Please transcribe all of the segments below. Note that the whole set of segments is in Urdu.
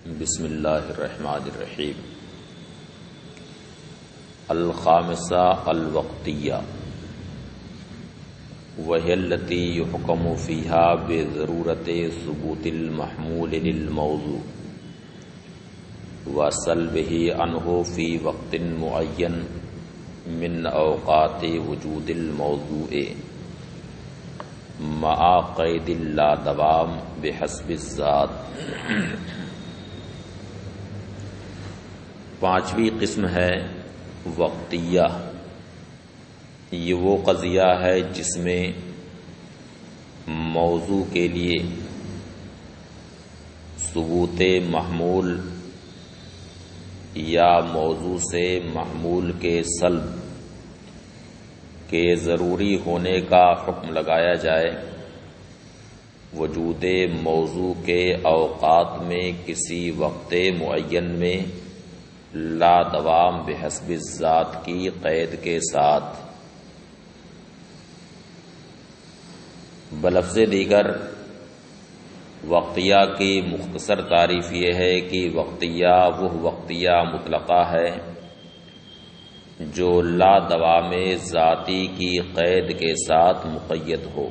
بسم اللہ الرحمن الرحیم۔ الخامسہ الوقتیہ وہی التی یحکم فیہا بضرورت ثبوت المحمول للموضوع وسلبہ عنہ فی وقت معین من اوقات وجود الموضوع مع قید لا دوام بحسب الذات۔ پانچویں قسم ہے وقتیہ۔ یہ وہ قضیہ ہے جس میں موضوع کے لیے ثبوت محمول یا موضوع سے محمول کے سلب کے ضروری ہونے کا حکم لگایا جائے، وجود موضوع کے اوقات میں کسی وقت معین میں لا دوام بحسب الذات کی قید کے ساتھ۔ بلفظ دیگر وقتیہ کی مختصر تعریف یہ ہے کہ وقتیہ وہ وقتیہ مطلقہ ہے جو لا دوام ذاتی کی قید کے ساتھ مقید ہو۔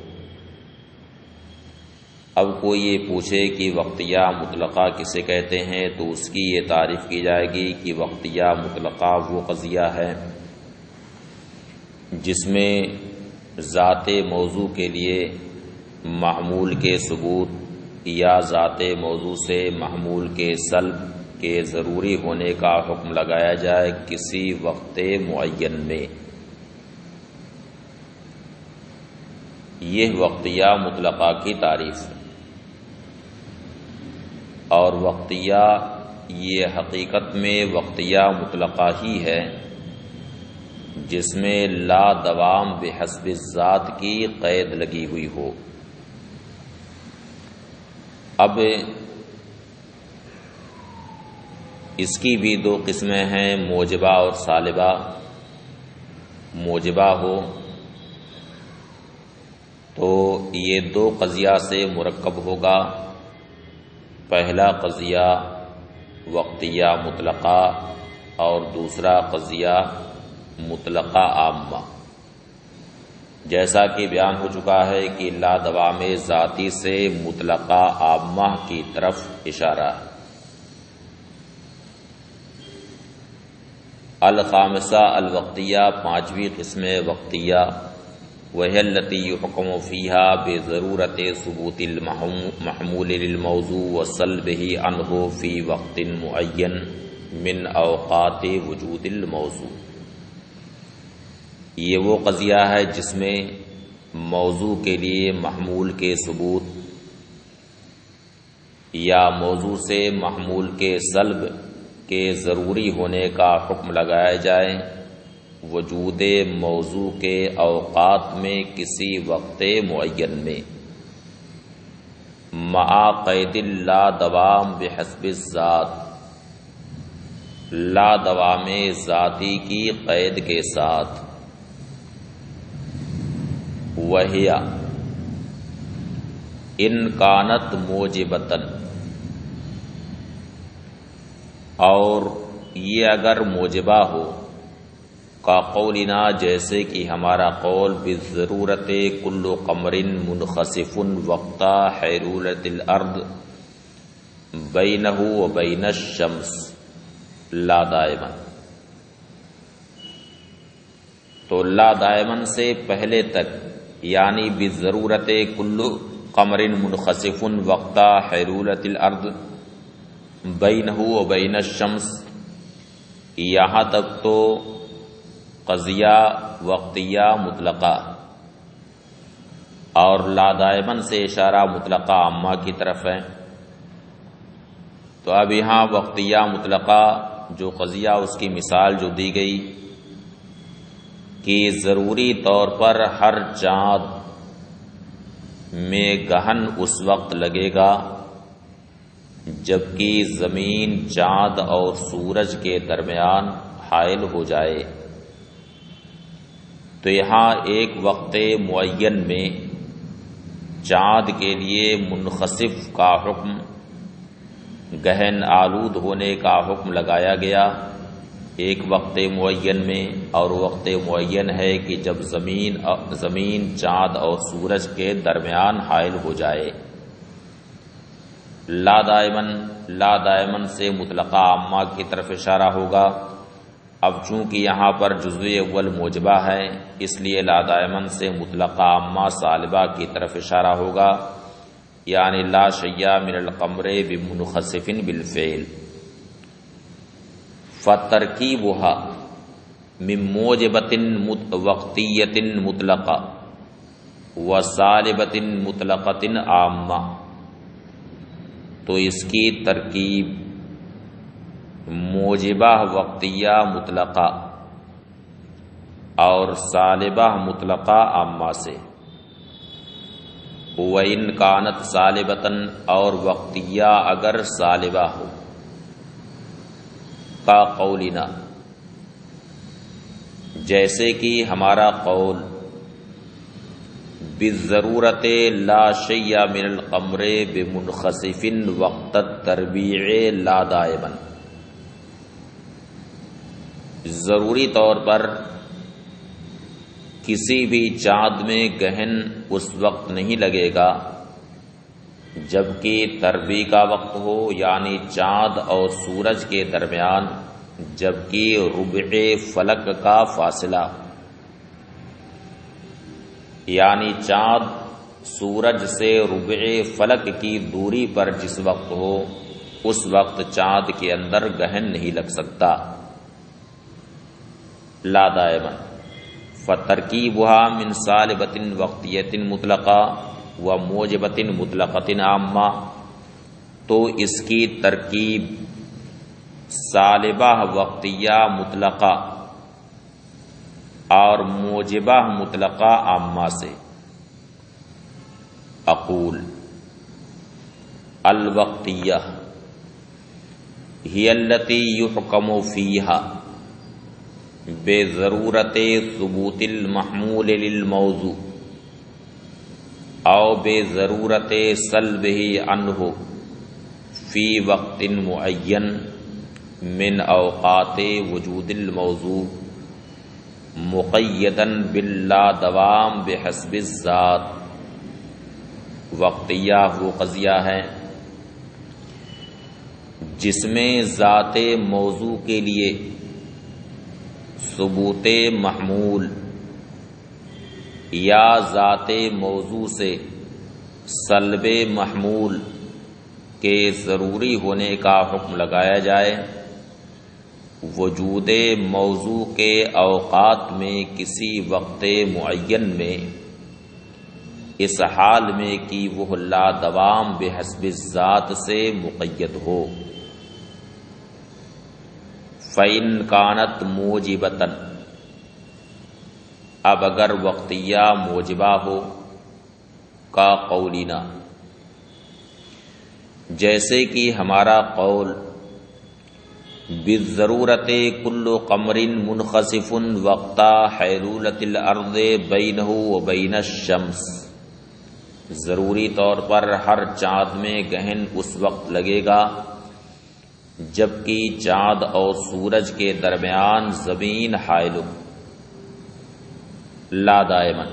اب کوئی یہ پوچھے کہ وقتیہ مطلقہ کسے کہتے ہیں تو اس کی یہ تعریف کی جائے گی کہ وقتیہ مطلقہ وہ قضیہ ہے جس میں ذات موضوع کے لیے محمول کے ثبوت یا ذات موضوع سے محمول کے سلب کے ضروری ہونے کا حکم لگایا جائے کسی وقت معین میں۔ یہ وقتیہ مطلقہ کی تعریف ہے، اور وقتیہ یہ حقیقت میں وقتیہ مطلقہ ہی ہے جس میں لا دوام بحسب الذات کی قید لگی ہوئی ہو۔ اب اس کی بھی دو قسمیں ہیں، موجبہ اور سالبہ۔ موجبہ ہو تو یہ دو قضیہ سے مرکب ہوگا۔ پہلا قضیہ وقتیہ مطلقہ اور دوسرا قضیہ مطلقہ عامہ۔ جیسا کہ بیان ہو چکا ہے کہ لا دوام ذاتی سے مطلقہ عامہ کی طرف اشارہ ہے۔ الخامسہ الوقتیہ پانچویں قسم وقتیہ وہی التی یحکم فیہا بضرورت ثبوت المحمول للموضوع وسلبہ عنہ فی وقت معین من اوقات وجود الموضوع۔ یہ وہ قضیہ ہے جس میں موضوع کے لیے محمول کے ثبوت یا موضوع سے محمول کے سلب کے ضروری ہونے کا حکم لگایا جائے وجود موضوع کے اوقات میں کسی وقت معین میں مع قید لا دوام بحسب الذات، لا دوام ذاتی کی قید کے ساتھ۔ وہی ان کانت موجبتن، اور یہ اگر موجبہ ہو کا قولنا جیسے کہ ہمارا قول بالضرورت کل قمر منخسف وقت حیرولت الارض بینہ و بین الشمس لا دائما۔ تو لا دائمن سے پہلے تک یعنی بالضرورت کل قمر منخسف وقت حیرولت الارض بینہ و بین الشمس، یہاں تک تو قضیہ وقتیہ مطلقہ، اور لا دائمن سے اشارہ مطلقہ عامہ کی طرف ہے۔ تو اب یہاں وقتیہ مطلقہ جو قضیہ اس کی مثال جو دی گئی کہ ضروری طور پر ہر چاند میں گہن اس وقت لگے گا جبکہ زمین چاند اور سورج کے درمیان حائل ہو جائے، تو یہاں ایک وقت معین میں چاند کے لیے منخسف کا حکم گہن آلود ہونے کا حکم لگایا گیا ایک وقت معین میں، اور وقت معین ہے کہ جب زمین چاند اور سورج کے درمیان حائل ہو جائے۔ لا دائمن سے مطلقہ عامہ کی طرف اشارہ ہوگا۔ اب چونکہ یہاں پر جزو اول موجبہ ہے، اس لیے لا دائمن سے مطلقہ عامہ سالبہ کی طرف اشارہ ہوگا، یعنی لا شیء من القمر بمنخسف بالفعل۔ فترکیبها من موجبۃ وقتیۃ مطلقہ وسالبۃ مطلقۃ عامہ، تو اس کی ترکیب موجبہ وقتیہ مطلقہ اور سالبہ مطلقہ عامہ سے، وَإِنْ كَانَتْ سَالِبَةً اور وقتیہ اگر سالبہ ہو، کا قولنا جیسے کہ ہمارا قول، بالضرورت لا شیء من القمر بمنخسف وقت التربیع لا دائما، ضروری طور پر کسی بھی چاند میں گہن اس وقت نہیں لگے گا جبکہ تربیع کا وقت ہو، یعنی چاند اور سورج کے درمیان، جبکہ ربع فلک کا فاصلہ، یعنی چاند سورج سے ربع فلک کی دوری پر جس وقت ہو، اس وقت چاند کے اندر گہن نہیں لگ سکتا۔ لا دائما فترکیبها من سالبۃ وقتیۃ مطلقہ و موجبۃ مطلقۃ عامہ، تو اس کی ترکیب سالبہ وقتیہ مطلقہ اور موجبہ مطلقہ عامہ سے۔ اقول الوقتیہ ہی التی یحکم فیہا بضرورت ثبوت المحمول للموضوع او بضرورت سلبہ عنہ فی وقت معین من اوقات وجود الموضوع مقیدا باللا دوام بحسب الذات۔ وقتیہ وہ قضیہ ہے جس میں ذات موضوع کے لیے ثبوت محمول یا ذات موضوع سے سلب محمول کے ضروری ہونے کا حکم لگایا جائے، وجود موضوع کے اوقات میں کسی وقت معین میں، اس حال میں کہ وہ لا دوام بحسب الذات سے مقید ہو۔ فَإِنْ كَانَتْ مُوجِبَةً اب اگر وقتیہ موجبہ ہو، کا قولنا جیسے کہ ہمارا قول، بالضرورت کل قمر منخسف وقت حیلولۃ الارض بینہ وبین الشمس، ضروری طور پر ہر چاند میں گہن اس وقت لگے گا جبکہ چاند اور سورج کے درمیان زمین حائل ہو۔ لا دائما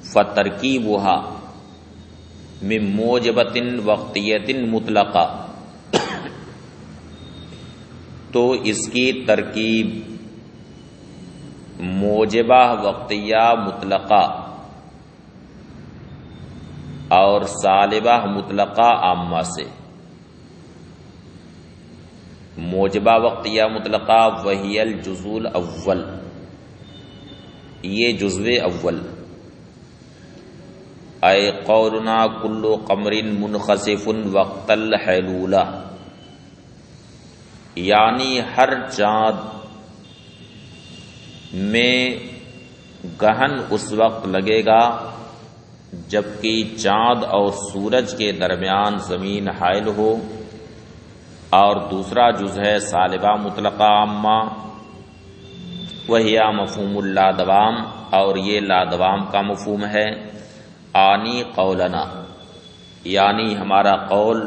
فترکیبها من موجبۃ وقتیۃ مطلقہ، تو اس کی ترکیب موجبہ وقتیہ مطلقہ اور سالبہ مطلقہ عامہ سے۔ موجبہ وقتیہ مطلقہ وہی الجزء الاول، یہ جزو اول، اے قولنا کل قمر منخسف وقت الحیلولہ، یعنی ہر چاند میں گہن اس وقت لگے گا جبکہ چاند اور سورج کے درمیان زمین حائل ہو، اور دوسرا جز ہے سالبہ مطلقہ عامہ، وہی مفہوم لا دوام، اور یہ لا دوام کا مفہوم ہے۔ آنی قولنا، یعنی ہمارا قول،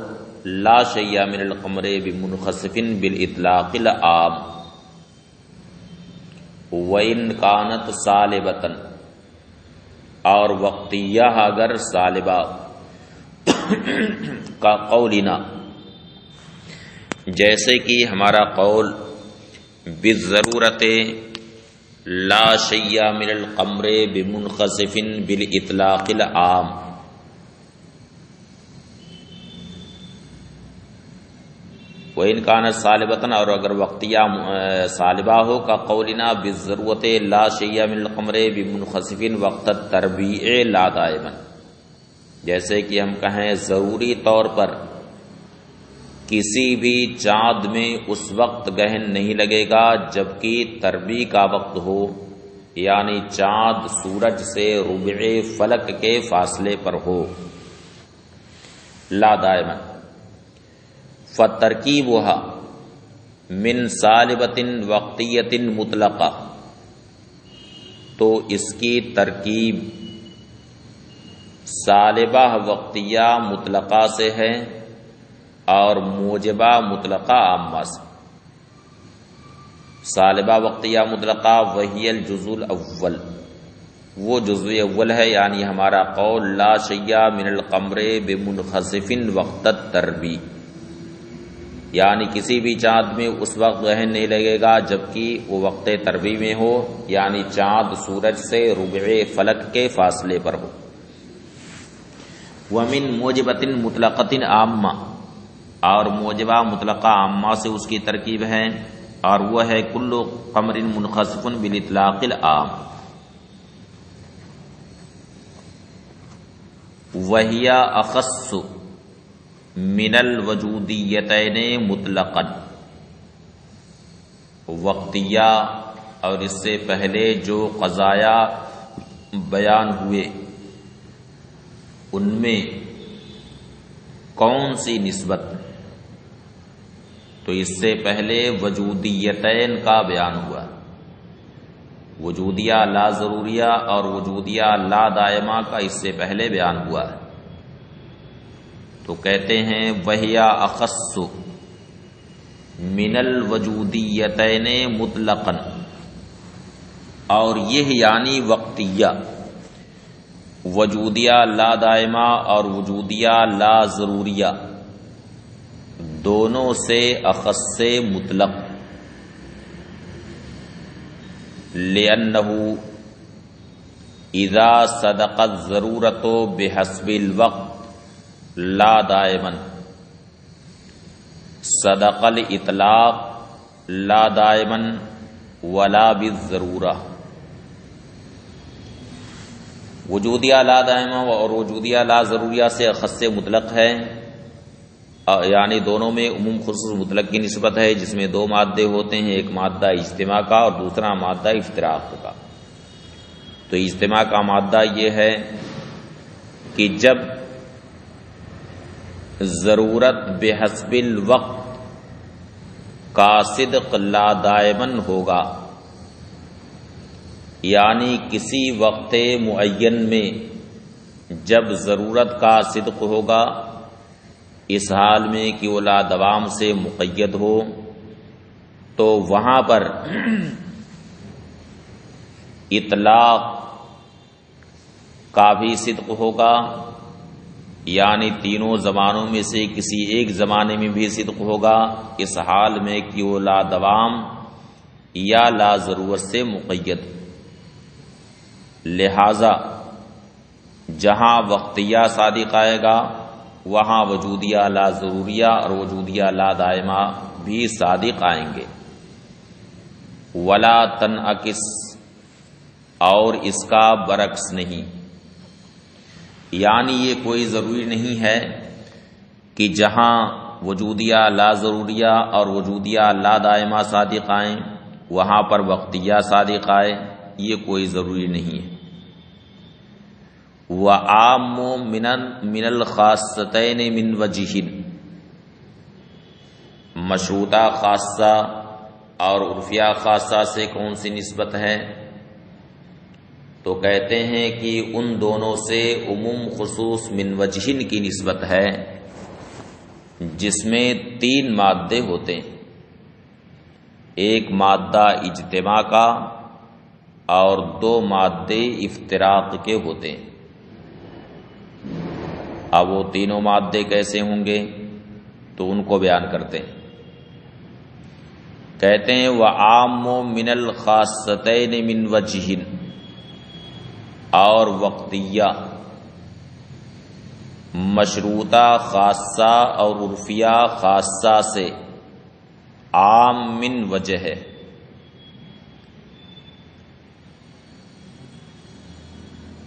لا شیء من القمر بمنخسف بالاطلاق العام وان کانت سالبۃ، اور وقتیہ اگر سالبہ کا قولنا، جیسے کہ ہمارا قول بالضرورت لا شیء من القمر بمنخسف بالاطلاق العام، وَإِنْ كَانَتْ صَالِبَةً، اور اگر وقتیہ صالبہ ہو کا قولنا بالضرورت لا شیء من القمر بمنخسف وقت التربیع لا دائما، جیسے کہ ہم کہیں ضروری طور پر کسی بھی چاند میں اس وقت گہن نہیں لگے گا جبکہ تربیع کا وقت ہو، یعنی چاند سورج سے ربع فلک کے فاصلے پر ہو، لا دائما، فَتَرْكِيبُهَا مِنْ صَالِبَةٍ وَقْتِيَّةٍ مُطْلَقَةٍ، تو اس کی ترکیب صالبہ وقتیہ مطلقہ سے ہے اور موجبہ مطلقہ عامہ سے۔ صالبہ وقتیہ مطلقہ وہی الجزء الاول، وہ جزء اول ہے، یعنی ہمارا قول لا شیء من القمر بمنخسف وقت التربیع، یعنی کسی بھی چاند میں اس وقت گہن نہیں لگے گا جبکہ وہ وقت تربیع میں ہو، یعنی چاند سورج سے ربع فلک کے فاصلے پر ہو۔ وَمِن موجبۃ مطلقۃ عامہ، اور موجبہ مطلقہ عامہ سے اس کی ترکیب ہے، اور وہ ہے کل قمر منخسف بالاطلاق العام، وہی اخص من الوجودیتین مطلقا، وقتیہ اور اس سے پہلے جو قضایا بیان ہوئے ان میں کون سی نسبت؟ تو اس سے پہلے وجودیتین کا بیان ہوا، وجودیہ لا ضروریہ اور وجودیہ لا دائمہ کا اس سے پہلے بیان ہوا ہے، تو کہتے ہیں وہی اخص من الوجودیتین مطلقا، اور یہ یعنی وقتیہ وجودیہ لا دائمہ اور وجودیہ لا ضروریہ دونوں سے اخص مطلق، لأنہ اذا صدقت ضرورت بحسب الوقت لا دائما صدق الاطلاق لا دائما ولا بالضرورہ، وجودیہ لا دائمہ اور وجودیہ لا ضروریہ سے اخص مطلق ہے، یعنی دونوں میں عموم خصوص مطلق کی نسبت ہے، جس میں دو مادے ہوتے ہیں، ایک مادہ اجتماع کا اور دوسرا مادہ افتراق کا۔ تو اجتماع کا مادہ یہ ہے کہ جب ضرورت بحسب الوقت کا صدق لا دائمن ہوگا، یعنی کسی وقت معین میں جب ضرورت کا صدق ہوگا، اس حال میں کہ وہ لا دوام سے مقید ہو، تو وہاں پر اطلاق کا بھی صدق ہوگا، یعنی تینوں زمانوں میں سے کسی ایک زمانے میں بھی صدق ہوگا، اس حال میں کہ وہ لا دوام یا لا ضرورت سے مقید۔ لہذا جہاں وقتیہ صادق آئے گا وہاں وجودیہ لا ضروریہ اور وجودیہ لا دائمہ بھی صادق آئیں گے۔ ولا تنعکس، اور اس کا برعکس نہیں، یعنی یہ کوئی ضروری نہیں ہے کہ جہاں وجودیہ لا ضروریہ اور وجودیہ لا دائمہ صادق آئیں وہاں پر وقتیہ صادق آئے، یہ کوئی ضروری نہیں ہے۔ وعام من الخاصتین من وجہ، مشروطہ خاصہ اور عرفیہ خاصہ سے کون سی نسبت ہے؟ تو کہتے ہیں کہ ان دونوں سے عموم خصوص من وجہن کی نسبت ہے، جس میں 3 مادے ہوتے ہیں، ایک مادہ اجتماع کا اور 2 مادے افتراق کے ہوتے ہیں۔ اب وہ تینوں مادے کیسے ہوں گے تو ان کو بیان کرتے ہیں۔ کہتے ہیں وَعَامٌ مِّنَ الْخَاصَّتَيْنِ مِنْ وَجْهٍ، اور وقتیہ مشروطہ خاصہ اور عرفیہ خاصہ سے عام من وجہ ہے۔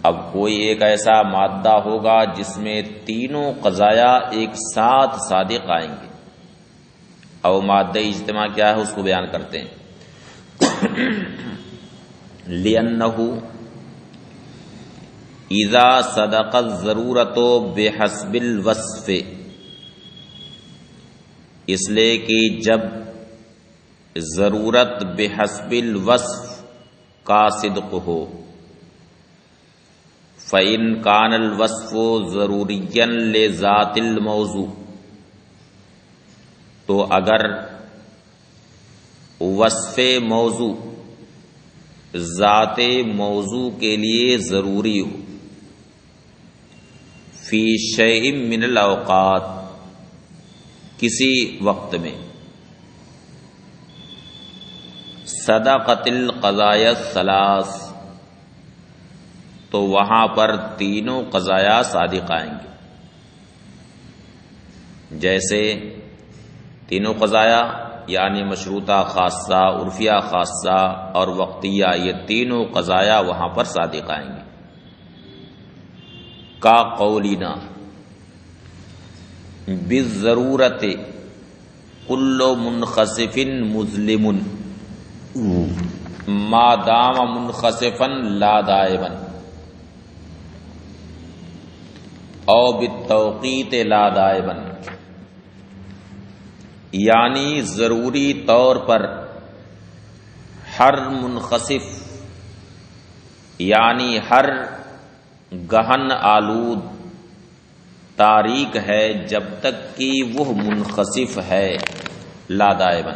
اب کوئی ایک ایسا مادہ ہوگا جس میں تینوں قضایا ایک ساتھ صادق آئیں گے، اور مادہ اجتماع کیا ہے اس کو بیان کرتے ہیں۔ لِأَنَّهُ اذا صدق الضرورت بحسب الوصف، اس لیے کہ جب ضرورت بحسب الوصف کا صدق ہو، فإن كان الوصف ضروريا لذات الموضوع، تو اگر وصف موضوع ذات موضوع کے لیے ضروری ہو، فی شیء من الاوقات، کسی وقت میں، صدقت القضایا الثلاث، تو وہاں پر تینوں قضایا صادق آئیں گے۔ جیسے تینوں قضایا یعنی مشروطہ خاصہ، عرفیہ خاصہ اور وقتیہ، یہ تینوں قضایا وہاں پر صادق آئیں گے۔ کا قولینا بالضرورت کل منخسف مظلم ما دام منخسفا لا دائما، او بالتوقیت لا دائما، یعنی ضروری طور پر ہر منخسف یعنی ہر گہن آلود تاریک ہے جب تک کہ وہ منخسف ہے، لا دائما۔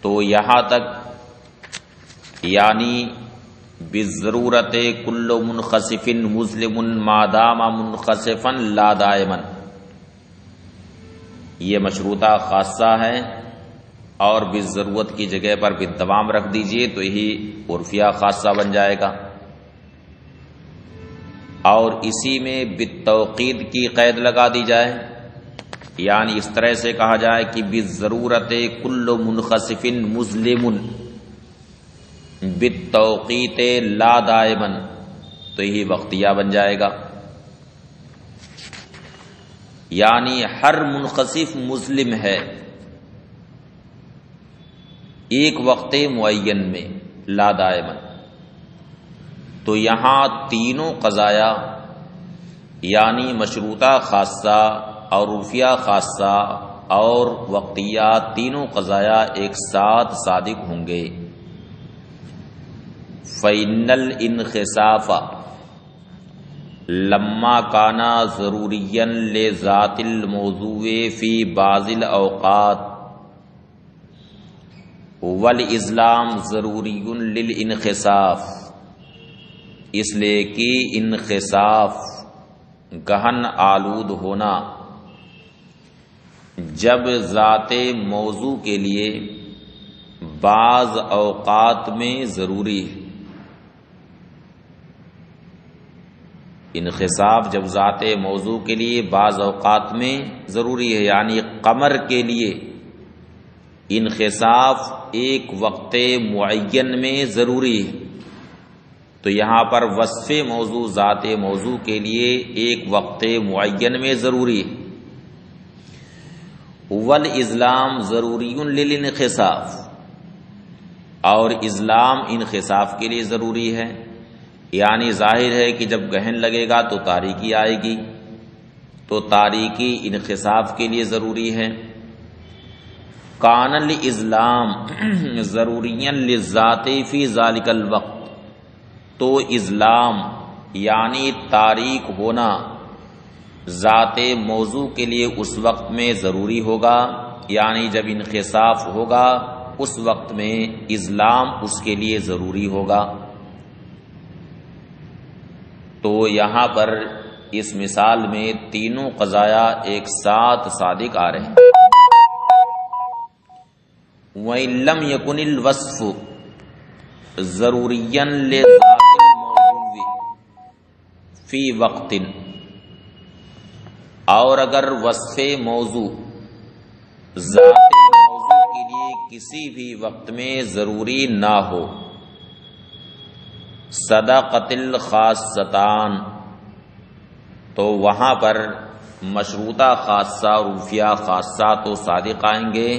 تو یہاں تک یعنی بالضرورت کل منخسف مظلم ما دام منخسفا لا دائما، یہ مشروطہ خاصہ ہے، اور بالضرورت کی جگہ پر بالدوام رکھ دیجئے تو یہی عرفیہ خاصہ بن جائے گا، اور اسی میں بالتوقید کی قید لگا دی جائے، یعنی اس طرح سے کہا جائے کہ بالضرورت کل منخسف مظلم بالتوقیت لا دائما، تو یہی وقتیہ بن جائے گا، یعنی ہر منخسف مظلم ہے ایک وقت معین میں، لا دائما۔ تو یہاں تینوں قضایا یعنی مشروطہ خاصہ اور عرفیہ خاصہ اور وقتیہ تینوں قضایا ایک ساتھ صادق ہوں گے۔ فَإِنَّ الْإِنْخِسَافَ لَمَّا كَانَ ضَرُورِيًّا لِذَاتِ الْمَوْضُوعِ فِي بَعْضِ الْأَوْقَاتِ والاسلام ضروری للانخساف، اس لیے کہ انخساف گہن آلود ہونا جب ذات موضوع کے لیے بعض اوقات میں ضروری ہے، انخساف جب ذات موضوع کے لیے بعض اوقات میں ضروری ہے، یعنی قمر کے لیے انخساف ایک وقت معین میں ضروری ہے، تو یہاں پر وصف موضوع ذات موضوع کے لیے ایک وقت معین میں ضروری ہے۔ والازلام ضروری للانخساف، اور ازلام انخساف کے لیے ضروری ہے، یعنی ظاہر ہے کہ جب گہن لگے گا تو تاریکی آئے گی، تو تاریکی انخساف کے لیے ضروری ہے۔ کان الازلام ضروریاً للذات فی ذالک الوقت، تو ازلام یعنی تاریک ہونا ذات موضوع کے لیے اس وقت میں ضروری ہوگا، یعنی جب انخساف ہوگا اس وقت میں اظلام اس کے لیے ضروری ہوگا۔ تو یہاں پر اس مثال میں تینوں قضایا ایک ساتھ صادق آ رہے ہیں۔ وَإِن لَّمْ يَكُنِ الْوَصْفُ ضَرُورِيًّا لِذَاتِ الْمَوْضُوعِ فِي وَقْتٍ، اور اگر وصف موضوع ذات موضوع کے لیے کسی بھی وقت میں ضروری نہ ہو، صدقت الخاصتان، تو وہاں پر مشروطہ خاصہ اور عرفیہ خاصہ تو صادق آئیں گے،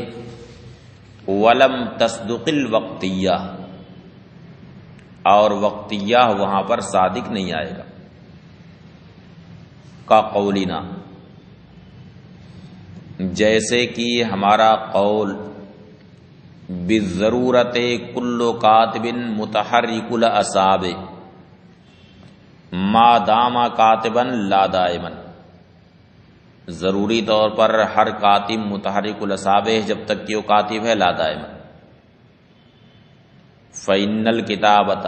ولم تصدق الوقتیہ، اور وقتیہ وہاں پر صادق نہیں آئے گا۔ کا قولنا، جیسے کہ ہمارا قول بالضرورت کل کاتب متحرک الاعصاب ما دام کاتبا لا دائما، ضروری طور پر ہر کاتب متحرک الاعصاب ہے جب تک کہ وہ کاتب ہے لا دائما۔ فإن الکتابۃ،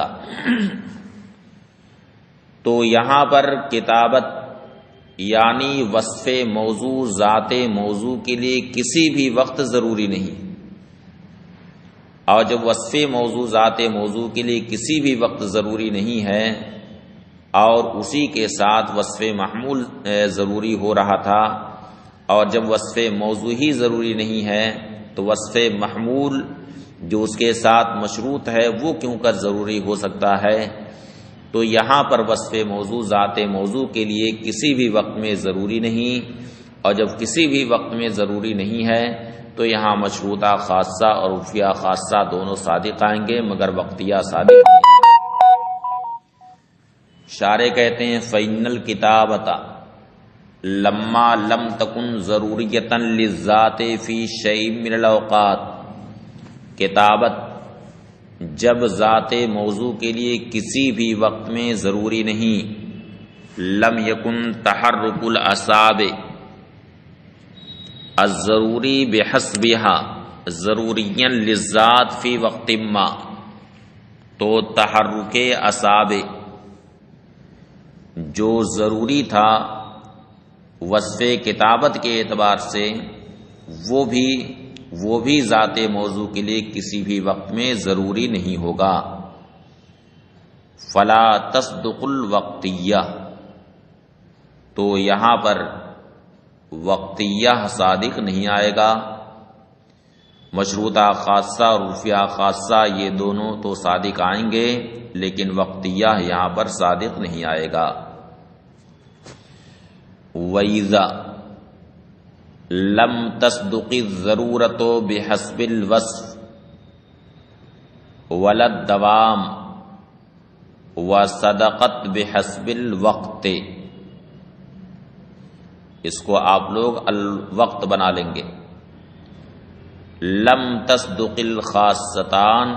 تو یہاں پر کتابت یعنی وصف موضوع ذات موضوع کے لیے کسی بھی وقت ضروری نہیں، اور جب وصف موضوع ذات موضوع کے لیے کسی بھی وقت ضروری نہیں ہے اور اسی کے ساتھ وصف محمول ضروری ہو رہا تھا، اور جب وصف موضوع ہی ضروری نہیں ہے تو وصف محمول جو اس کے ساتھ مشروط ہے وہ کیوں کر ضروری ہو سکتا ہے؟ تو یہاں پر وصف موضوع ذات موضوع کے لیے کسی بھی وقت میں ضروری نہیں، اور جب کسی بھی وقت میں ضروری نہیں ہے تو یہاں مشروطہ خاصہ اور عرفیہ خاصہ دونوں صادق آئیں گے، مگر وقتیہ صادق نہیں۔ شارح کہتے ہیں فإن الکتابۃ لما لم تکن ضروریۃ للذات فی شیء من الاوقات، کتابت جب ذات موضوع کے لیے کسی بھی وقت میں ضروری نہیں، لم یکن تحرک الاعصاب الضروری بحسبها ضروریًا للذات فی وقت ما، تو تحرک اعصاب جو ضروری تھا وصف کتابت کے اعتبار سے وہ بھی ذات موضوع کے لیے کسی بھی وقت میں ضروری نہیں ہوگا۔ فلا تصدق الوقتیہ، تو یہاں پر وقتیہ صادق نہیں آئے گا، مشروطہ خاصہ اور عرفیہ خاصہ یہ دونوں تو صادق آئیں گے لیکن وقتیہ یہاں پر صادق نہیں آئے گا۔ وَإِذَا لَمْ تَصْدُقِ الضَّرُورَةُ بِحَسْبِ الْوَصْفِ وَلَا الدَّوَامِ وَصَدَقَتْ بِحَسْبِ الْوَقْتِ، اس کو آپ لوگ الوقت بنا لیں گے۔ لم تصدق الخاصتان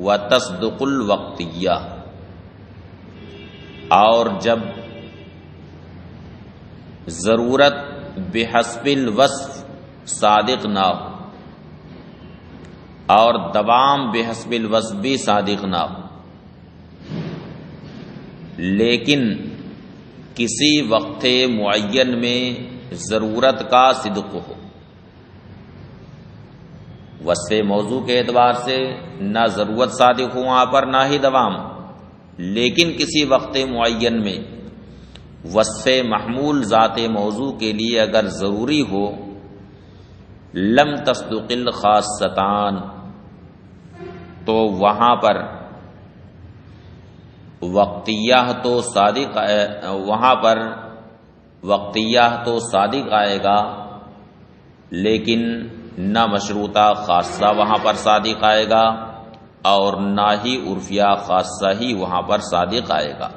وتصدق الوقتیہ، اور جب ضرورت بحسب الوصف صادق نہ ہو اور دوام بحسب الوصف بھی صادق نہ ہو، لیکن کسی وقت معین میں ضرورت کا صدق ہو، وصف موضوع کے اعتبار سے نہ ضرورت صادق ہو وہاں پر نہ ہی دوام، لیکن کسی وقت معین میں وصف محمول ذات موضوع کے لیے اگر ضروری ہو، لم تصدق الخاصتان، تو وہاں پر وقتیہ تو صادق وہاں پر وقتیہ تو صادق آئے گا لیکن نہ مشروطہ خاصہ وہاں پر صادق آئے گا اور نہ ہی عرفیہ خاصہ ہی وہاں پر صادق آئے گا۔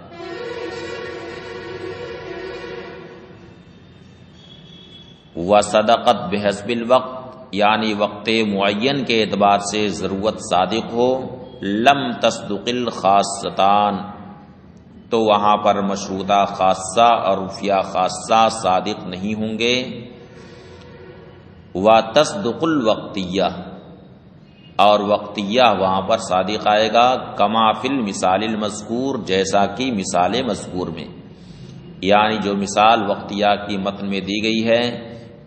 وصدقت بحسب الوقت، یعنی وقت معین کے اعتبار سے ضرورت صادق ہو، لم تصدق الخاصتان، تو وہاں پر مشروطہ خاصہ اور عرفیہ خاصہ صادق نہیں ہوں گے. وتصدق الوقتیہ، اور وقتیہ وہاں پر صادق آئے گا، کما فی المثال المذکور، جیسا کہ مثال مذکور میں، یعنی جو مثال وقتیہ کی متن میں دی گئی ہے،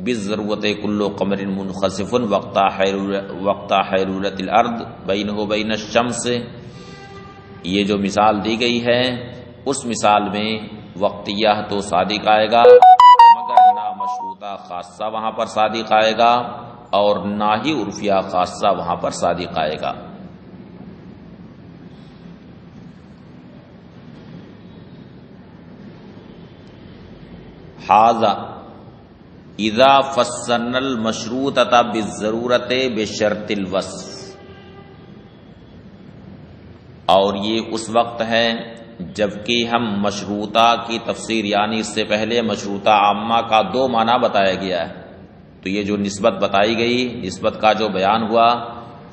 بالضرورت کل قمر منخسف وقت حیرورت الارض بینہ بین الشمس، یہ جو مثال دی گئی ہے اس مثال میں وقتیہ تو صادق آئے گا، مگر نہ مشروطہ خاصہ وہاں پر صادق آئے گا اور نہ ہی عرفیہ خاصہ وہاں پر صادق آئے گا. ھذا اذا فسرنا المشروطۃ بالضرورۃ بشرط الوصف، اور یہ اس وقت ہے جبکہ ہم مشروطہ کی تفسیر، یعنی اس سے پہلے مشروطہ عامہ کا دو معنی بتایا گیا ہے، تو یہ جو نسبت بتائی گئی، نسبت کا جو بیان ہوا،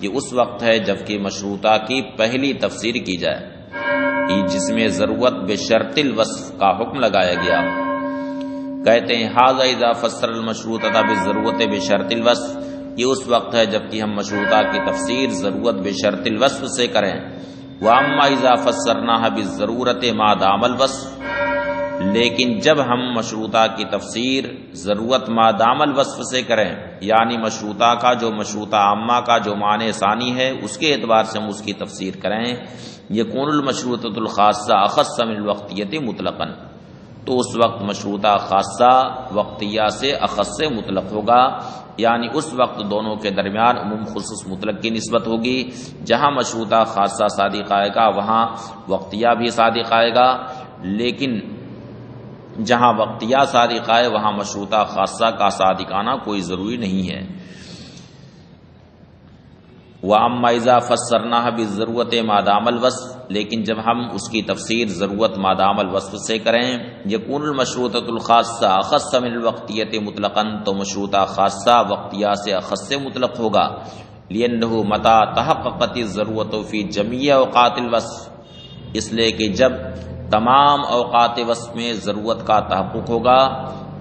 یہ اس وقت ہے جبکہ مشروطہ کی پہلی تفسیر کی جائے، جس میں ضرورت بشرط الوصف کا حکم لگایا گیا. کہتے ہیں ھذا اذا فسر المشروطۃ بالضرورۃ بشرط الوصف، یہ اس وقت ہے جبکہ ہم مشروطہ کی تفسیر ضرورت بشرط الوصف سے کریں. واما اذا فسرناها بالضرورۃ ما دام الوصف، لیکن جب ہم مشروطہ کی تفسیر ضرورت ما دام الوصف سے کریں، یعنی مشروطہ کا جو مشروطہ عامہ کا جو معنی ثانی ہے اس کے اعتبار سے ہم اس کی تفسیر کریں، یکون المشروطۃ الخاصہ اخص من الوقتیۃ مطلقا، تو اس وقت مشروطہ خاصہ وقتیہ سے اخص سے مطلق ہوگا، یعنی اس وقت دونوں کے درمیان عموم خصوص مطلق کی نسبت ہوگی. جہاں مشروطہ خاصہ صادق آئے گا وہاں وقتیہ بھی صادق آئے گا، لیکن جہاں وقتیہ صادق آئے وہاں مشروطہ خاصہ کا صادق آنا کوئی ضروری نہیں ہے. وَأَمَّا إِذَا فَسَّرْنَاهَا بِالضَّرُورَةِ مَا دَامَ الْوَصْفِ، لیکن جب ہم اس کی تفسیر ضرورت ما دام الوصف سے کریں، یکون المشروطۃ الخاصہ اخص من الوقتیۃ مطلقا، تو مشروطہ خاصہ وقتیہ سے اخص سے مطلق ہوگا. لِأَنَّهُ مَتَى تَحَقَّقَتِ الضَّرُورَةُ فِي جَمِيعِ أَوْقَاتِ الْوَصْفِ، اس لیے کہ جب تمام اوقات وصف میں ضرورت کا تحقق ہوگا،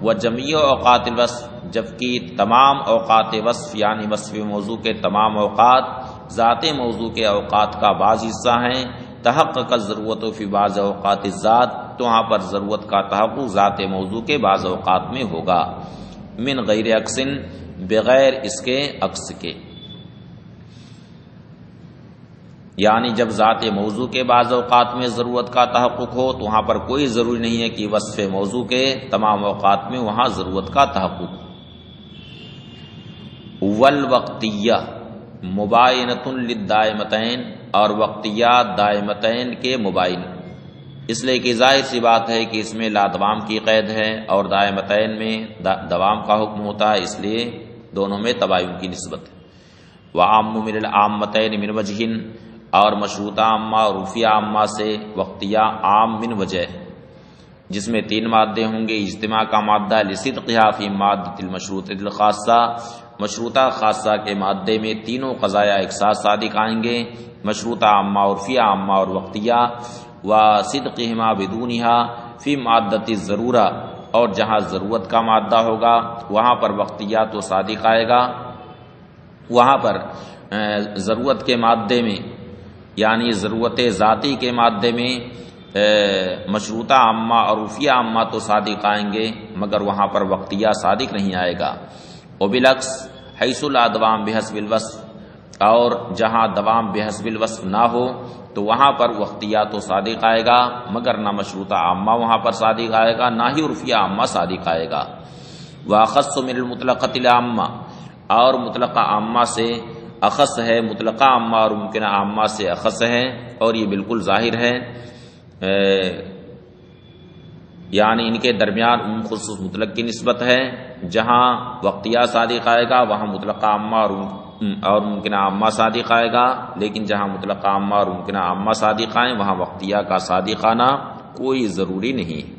وجمیع اوقات الوصف، جبکہ تمام اوقات وصف یعنی وصف موضوع کے تمام اوقات ذات موضوع کے اوقات کا بعض حصہ ہیں، تحقق الضرورت فی بعض اوقات الذات، تو وہاں پر ضرورت کا تحقق ذات موضوع کے بعض اوقات میں ہوگا، من غیر عکس، بغیر اس کے عکس کے، یعنی جب ذات موضوع کے بعض اوقات میں ضرورت کا تحقق ہو تو وہاں پر کوئی ضروری نہیں ہے کہ وصف موضوع کے تمام اوقات میں وہاں ضرورت کا تحقق. والوقتیہ مباینۃ للدائمتین، اور وقتیہ دائمتین کے مباین، اس لیے کہ ظاہر سی بات ہے کہ اس میں لا دوام کی قید ہے اور دائمتین میں دوام کا حکم ہوتا ہے، اس لیے دونوں میں تباین کی نسبت ہے. وعام من العامتین من وجہ، اور مشروطہ عامہ اور عرفیہ عامہ سے وقتیہ عام من وجہ، جس میں تین مادے ہوں گے. اجتماع کا مادہ لصدقھا فی مادۃ المشروطۃ الخاصہ، مشروطہ خاصہ کے مادے میں تینوں قضایا ایک ساتھ صادق آئیں گے، مشروطہ عامہ عرفیہ عامہ اور وقتیہ. وصدقہما بدونہا فی مادۃ الضرورہ، اور جہاں ضرورت کا مادہ ہوگا وہاں پر وقتیہ تو صادق آئے گا، وہاں پر ضرورت کے مادے میں یعنی ضرورت ذاتی کے مادے میں مشروطہ عامہ اور عرفیہ عامہ تو صادق آئیں گے، مگر وہاں پر وقتیہ صادق نہیں آئے گا. وبالعکس حیث لا دوام بحسب الوصف، اور جہاں دوام بحسب الوصف نہ ہو تو وہاں پر وقتیہ تو صادق آئے گا، مگر نہ مشروطہ عامہ وہاں پر صادق آئے گا نہ ہی عرفیہ عامہ صادق آئے گا. واخص من المطلقۃ العامہ، اور مطلقہ عامہ سے اخص ہے، مطلقہ عامہ اور ممکنہ عامہ سے اخص ہے، اور یہ بالکل ظاہر ہے، یعنی ان کے درمیان خصوص مطلق کی نسبت ہے. جہاں وقتیہ صادق آئے گا وہاں مطلقہ عامہ اور ممکنہ عامہ صادق آئے گا، لیکن جہاں مطلقہ عامہ اور ممکنہ عامہ صادق آئیں وہاں وقتیہ کا صادق آنا کوئی ضروری نہیں.